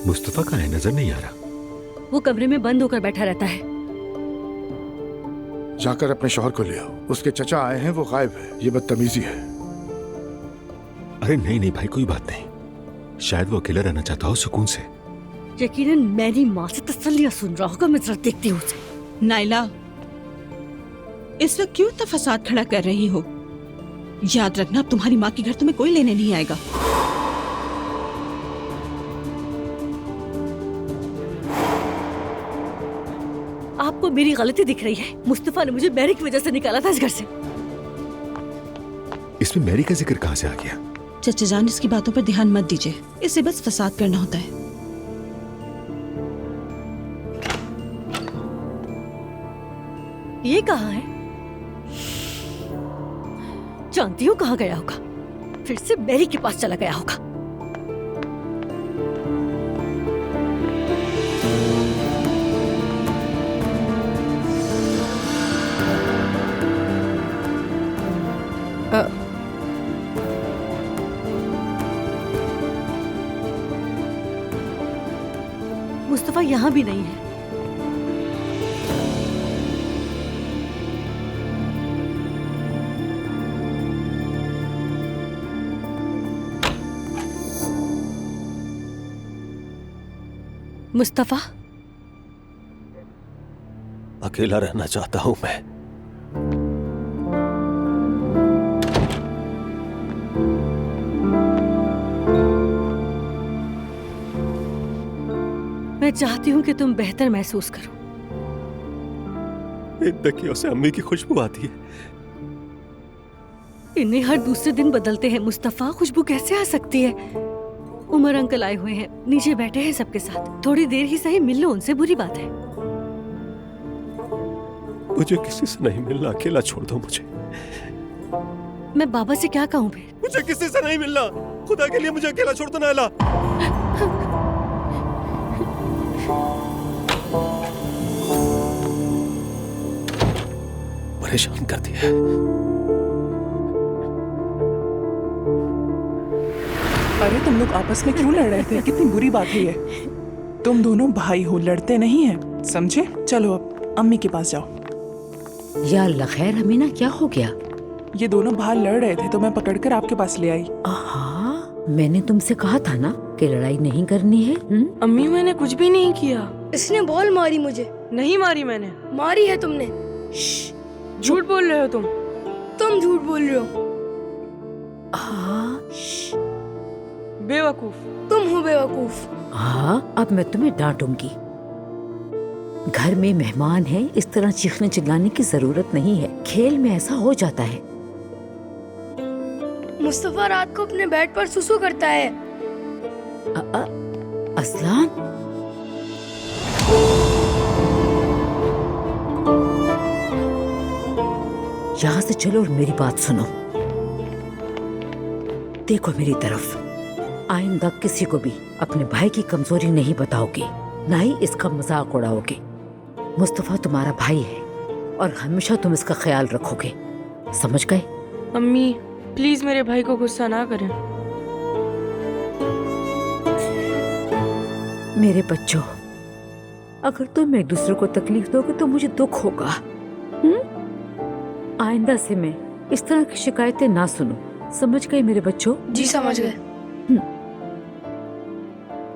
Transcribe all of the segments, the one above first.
मुस्तफा कहाँ है? नजर नहीं आ रहा। वो कमरे में बंद होकर बैठा रहता है। जाकर अपने शौहर को ले आओ। उसके चचा आए हैं, वो गायब है। ये बदतमीजी है। अरे नहीं नहीं भाई, कोई बात नहीं। शायद वो अकेला रहना चाहता हो सुकून से। यकीनन मेरी माँ से तसल्लियां सुन रहा होगा। मैं जरा देखती हूँ उसे। नाइला, इस वक्त क्यों इतना फसाद खड़ा कर रही हो? याद रखना, अब तुम्हारी माँ के घर तुम्हें कोई लेने नहीं आएगा। आपको मेरी गलती दिख रही है। मुस्तफा ने मुझे मैरी की वजह से निकाला था इस घर से। इसमें मैरी का जिक्र कहाँ से आ गया? चचा जान, इसकी बातों पर ध्यान मत दीजिए। इसे बस फसाद करना होता है। ये कहाँ है? जानती हूँ कहाँ गया होगा। फिर से मैरी के पास चला गया होगा। मुस्तफा यहाँ भी नहीं है। मुस्तफा, अकेला रहना चाहता हूं मैं। मैं चाहती हूँ कि तुम बेहतर महसूस करो। इन तकियों से अम्मी की खुशबू आती है। इन्हें हर दूसरे दिन बदलते हैं मुस्तफा। खुशबू कैसे आ सकती है? उमर अंकल आए हुए हैं, नीचे बैठे हैं सबके साथ। थोड़ी देर ही सही मिल लो उनसे, बुरी बात है। मुझे किसी से नहीं मिलना, अकेला छोड़ दो मुझे। मैं बाबा से क्या कहूँ फिर? मुझे किसी से नहीं मिलना, खुदा के लिए मुझे अकेला छोड़ दो नाइला। परेशान कर दिया। अरे तुम लोग आपस में क्यों लड़ रहे थे? कितनी बुरी बात है ये। तुम दोनों भाई हो, लड़ते नहीं हैं, समझे? चलो अब अम्मी के पास जाओ। या अल्लाह खैर अमीना, क्या हो गया? ये दोनों बाहर लड़ रहे थे तो मैं पकड़कर आपके पास ले आई। हाँ, मैंने तुमसे कहा था ना कि लड़ाई नहीं करनी है। अम्मी, मैंने कुछ भी नहीं किया। इसने बॉल मारी मुझे। नहीं मारी मैंने। मारी है तुमने। झूठ बोल रहे हो तुम। तुम झूठ बोल रहे हो। हाँ, बेवकूफ तुम हो, बेवकूफ। हाँ, अब मैं तुम्हें डांटूंगी। घर में मेहमान है, इस तरह चीखने चिल्लाने की जरूरत नहीं है। खेल में ऐसा हो जाता है। मुस्तफा रात को अपने बेड पर सुसु करता है। असलान, यहाँ से चलो और मेरी बात सुनो। देखो मेरी तरफ, आइंदा किसी को भी अपने भाई की कमजोरी नहीं बताओगे, ना ही इसका मजाक उड़ाओगे। मुस्तफा तुम्हारा भाई है और हमेशा तुम इसका ख्याल रखोगे, समझ गए? अम्मी प्लीज मेरे भाई को गुस्सा ना करें। मेरे बच्चों, अगर तुम एक दूसरे को तकलीफ दोगे तो मुझे दुख होगा। आइंदा से मैं इस तरह की शिकायतें ना सुनूं, समझ गए मेरे बच्चों? जी समझ गए।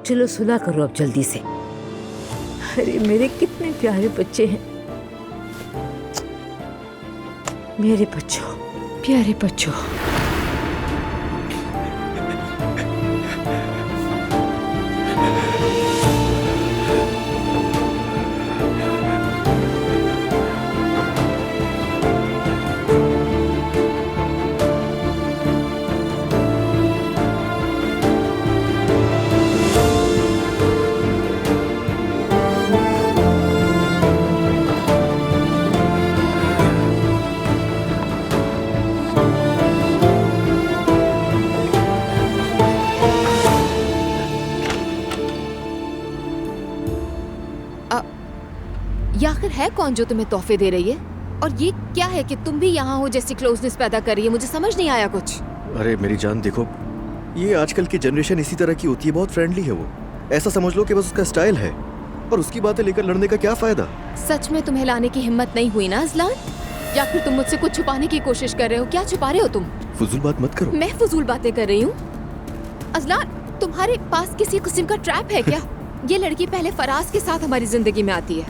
चलो सुलह करो अब जल्दी से। अरे मेरे कितने प्यारे बच्चे हैं, मेरे बच्चों, प्यारे बच्चों। है कौन जो तुम्हें तोहफे दे रही है? और ये क्या है कि तुम भी यहाँ हो जैसी क्लोजनेस पैदा कर रही है? मुझे समझ नहीं आया कुछ। अरे मेरी जान देखो, ये आजकल की जनरेशन इसी तरह की होती है, बहुत फ्रेंडली है वो। ऐसा समझ लो कि बस उसका स्टाइल है, और उसकी बातें लेकर लड़ने का क्या फायदा। सच में तुम्हें लाने की हिम्मत नहीं हुई ना अजलान? या फिर तुम मुझसे कुछ छुपाने की कोशिश कर रहे हो? क्या छुपा रहे हो तुम? फजूल बात मत करो। मैं फजूल बातें कर रही हूँ? अजलान, तुम्हारे पास किसी किस्म का ट्रैप है क्या? ये लड़की पहले फराज के साथ हमारी जिंदगी में आती है,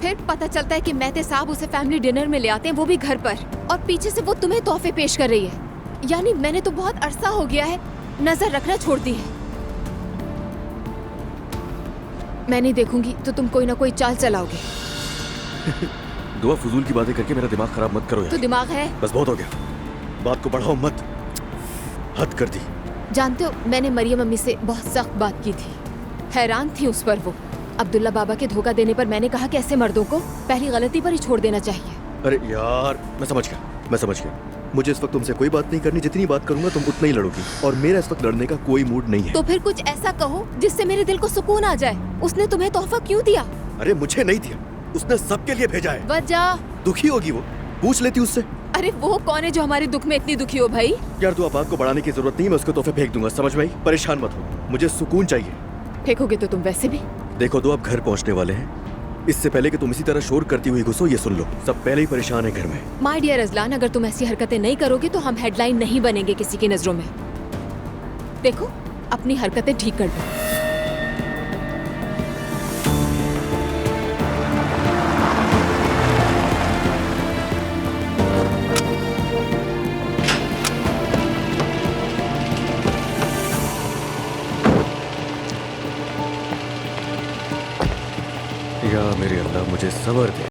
फिर पता चलता है कि मेहते साहब उसे फैमिली डिनर में ले आते हैं, वो भी घर पर, और पीछे से वो तुम्हें तोहफे पेश कर रही है। यानी मैंने तो बहुत अरसा हो गया है नजर रखना छोड़ दी है। मैं नहीं देखूंगी तो तुम कोई ना कोई चाल चलाओगे। दुआ, फजूल की बातें करके मेरा दिमाग खराब मत करो यार। तो दिमाग है? बस बहुत हो गया, बात को बढ़ाओ मत, हद कर दी। जानते हो, मैंने मरियम अम्मी से बहुत सख्त बात की थी, हैरान थी उस पर वो। अब्दुल्ला बाबा के धोखा देने पर मैंने कहा कि ऐसे मर्दों को पहली गलती पर ही छोड़ देना चाहिए। अरे यार, मैं समझ गया। मुझे इस वक्त तुमसे कोई बात नहीं करनी, जितनी बात करूंगा तुम उतना ही लड़ोगी, और मेरा इस वक्त लड़ने का कोई मूड नहीं है। तो फिर कुछ ऐसा कहो जिससे मेरे दिल को सुकून आ जाए। उसने तुम्हें तोहफा क्यों दिया? अरे मुझे नहीं दिया, उसने सबके लिए भेजा है। वजह? दुखी होगी वो, पूछ लेती उससे। अरे वो कौन है जो हमारे दुख में इतनी दुखी हो भाई? यार दुआ, बात को बढ़ाने की जरूरत नहीं, मैं उसको तोहफे फेंक दूंगा, समझ में आई? परेशान मत हो, मुझे सुकून चाहिए। फेंकोगे तो तुम वैसे भी। देखो तो, अब घर पहुंचने वाले हैं, इससे पहले कि तुम इसी तरह शोर करती हुई घुसो, ये सुन लो, सब पहले ही परेशान है घर में। माय डियर अजलान, अगर तुम ऐसी हरकतें नहीं करोगे तो हम हेडलाइन नहीं बनेंगे किसी की नजरों में। देखो, अपनी हरकतें ठीक कर लो। या मेरे अल्लाह, मुझे सब्र दे।